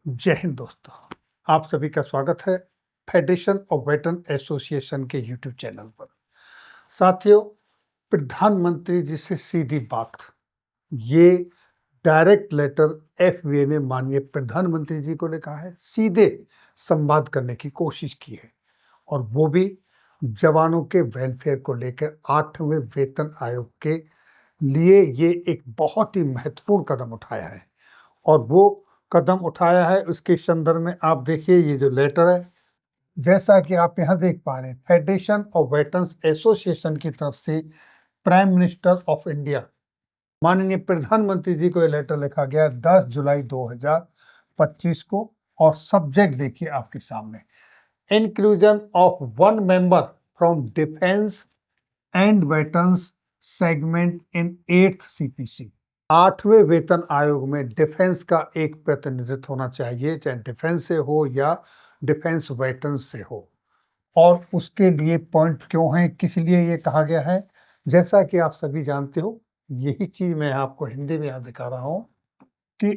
जय हिंद दोस्तों, आप सभी का स्वागत है फेडरेशन ऑफ वेटरन एसोसिएशन के यूट्यूब चैनल पर। साथियों, प्रधानमंत्री जी से सीधी बात, ये डायरेक्ट लेटर एफवीए ने माननीय प्रधानमंत्री जी को लिखा है, सीधे संवाद करने की कोशिश की है और वो भी जवानों के वेलफेयर को लेकर 8वें वेतन आयोग के लिए ये एक बहुत ही महत्वपूर्ण कदम उठाया है। और वो कदम उठाया है उसके संदर्भ में आप देखिए, ये जो लेटर है, जैसा कि आप यहाँ देख पा रहे हैं, फेडरेशन ऑफ वेटरन्स एसोसिएशन की तरफ से प्राइम मिनिस्टर ऑफ इंडिया माननीय प्रधानमंत्री जी को ये लेटर लिखा गया 10 जुलाई 2025 को। और सब्जेक्ट देखिए आपके सामने, inclusion of one member from defence and veterans segment in 8th CPC। 8वें वेतन आयोग में डिफेंस का एक प्रतिनिधित्व होना चाहिए, चाहे डिफेंस से हो या डिफेंस वेटरन से हो। और उसके लिए पॉइंट क्यों है, किस लिए ये कहा गया है, जैसा कि आप सभी जानते हो, यही चीज मैं आपको हिंदी में यहाँ दिखा रहा हूँ कि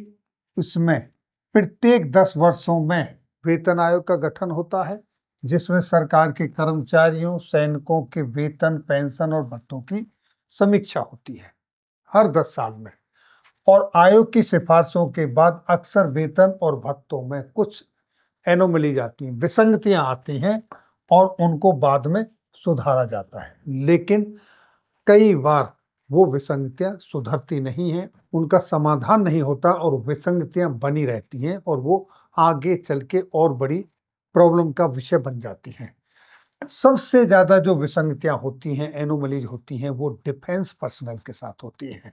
इसमें प्रत्येक 10 वर्षों में वेतन आयोग का गठन होता है, जिसमें सरकार के कर्मचारियों, सैनिकों के वेतन, पेंशन और भत्तों की समीक्षा होती है हर 10 साल में। और आयोग की सिफारिशों के बाद अक्सर वेतन और भत्तों में कुछ एनोमली जाती हैं, विसंगतियां आती हैं और उनको बाद में सुधारा जाता है। लेकिन कई बार वो विसंगतियां सुधरती नहीं हैं, उनका समाधान नहीं होता और विसंगतियां बनी रहती हैं और वो आगे चल के और बड़ी प्रॉब्लम का विषय बन जाती हैं। सबसे ज्यादा जो विसंगतियां होती हैं, एनोमलीज होती हैं, वो डिफेंस पर्सनल के साथ होती हैं,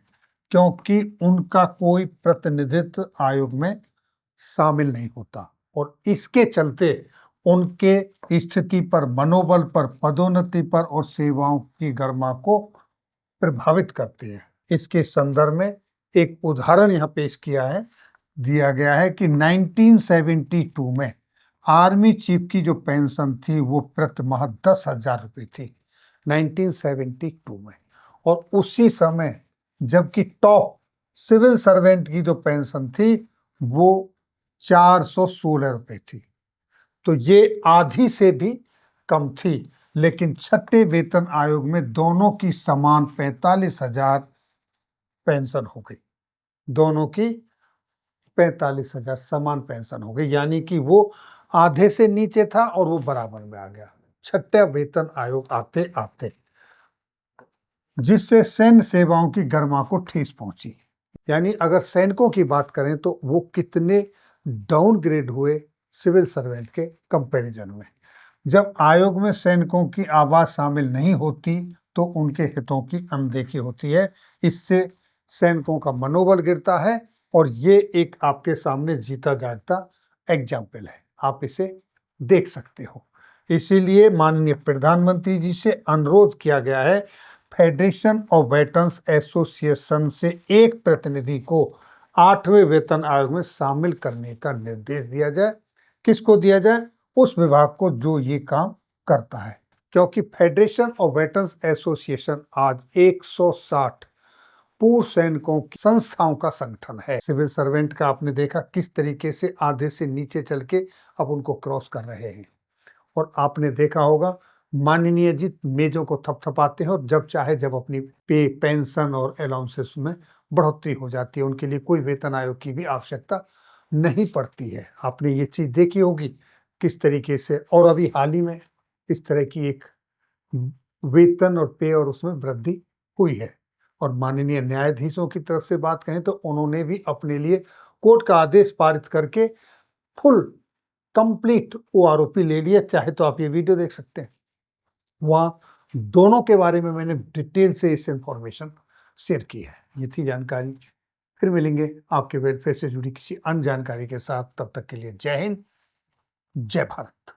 क्योंकि उनका कोई प्रतिनिधित्व आयोग में शामिल नहीं होता और इसके चलते उनके स्थिति पर, मनोबल पर, पदोन्नति पर और सेवाओं की गरिमा को प्रभावित करती है। इसके संदर्भ में एक उदाहरण यहाँ पेश दिया गया है कि 1972 में आर्मी चीफ की जो पेंशन थी वो प्रति माह 10,000 रुपये थी 1972 में। और उसी समय जबकि टॉप सिविल सर्वेंट की जो पेंशन थी वो 416 रुपये थी, तो ये आधी से भी कम थी। लेकिन छठे वेतन आयोग में दोनों की समान 45,000 पेंशन हो गई, दोनों की 45,000 समान पेंशन हो गई, यानी कि वो आधे से नीचे था और वो बराबर में आ गया छठा वेतन आयोग आते आते, जिससे सैन्य सेवाओं की गरिमा को ठेस पहुंची। यानी अगर सैनिकों की बात करें तो वो कितने डाउनग्रेड हुए सिविल सर्वेंट के कंपैरिजन में। जब आयोग में सैनिकों की आवाज शामिल नहीं होती तो उनके हितों की अनदेखी होती है, इससे सैनिकों का मनोबल गिरता है और ये एक आपके सामने जीता जागता एग्जाम्पल है, आप इसे देख सकते हो। इसीलिए माननीय प्रधानमंत्री जी से अनुरोध किया गया है, फेडरेशन ऑफ वेटरन्स एसोसिएशन से एक प्रतिनिधि को 8वें वेतन आयोग में शामिल करने का निर्देश दिया जाए। किसको दिया जाए? उस विभाग को जो ये काम करता है, क्योंकि फेडरेशन ऑफ वेटरन्स एसोसिएशन आज 160 पूर्व सैनिकों की संस्थाओं का संगठन है। सिविल सर्वेंट का आपने देखा किस तरीके से आधे से नीचे चल के अब उनको क्रॉस कर रहे हैं। और आपने देखा होगा माननीय जी मेजों को थपथपाते हैं और जब चाहे जब अपनी पे, पेंशन और अलाउंसेस में बढ़ोतरी हो जाती है, उनके लिए कोई वेतन आयोग की भी आवश्यकता नहीं पड़ती है। आपने ये चीज देखी होगी किस तरीके से, और अभी हाल ही में इस तरह की एक वेतन और पे और उसमें वृद्धि हुई है। और माननीय न्यायाधीशों की तरफ से बात कहें तो उन्होंने भी अपने लिए कोर्ट का आदेश पारित करके फुल कंप्लीट ओआरओपी ले लिया। चाहे तो आप ये वीडियो देख सकते हैं, वहां दोनों के बारे में मैंने डिटेल से इस इंफॉर्मेशन शेयर की है। ये थी जानकारी। फिर मिलेंगे आपके वेलफेयर से जुड़ी किसी अन्य जानकारी के साथ, तब तक के लिए जय हिंद, जय भारत।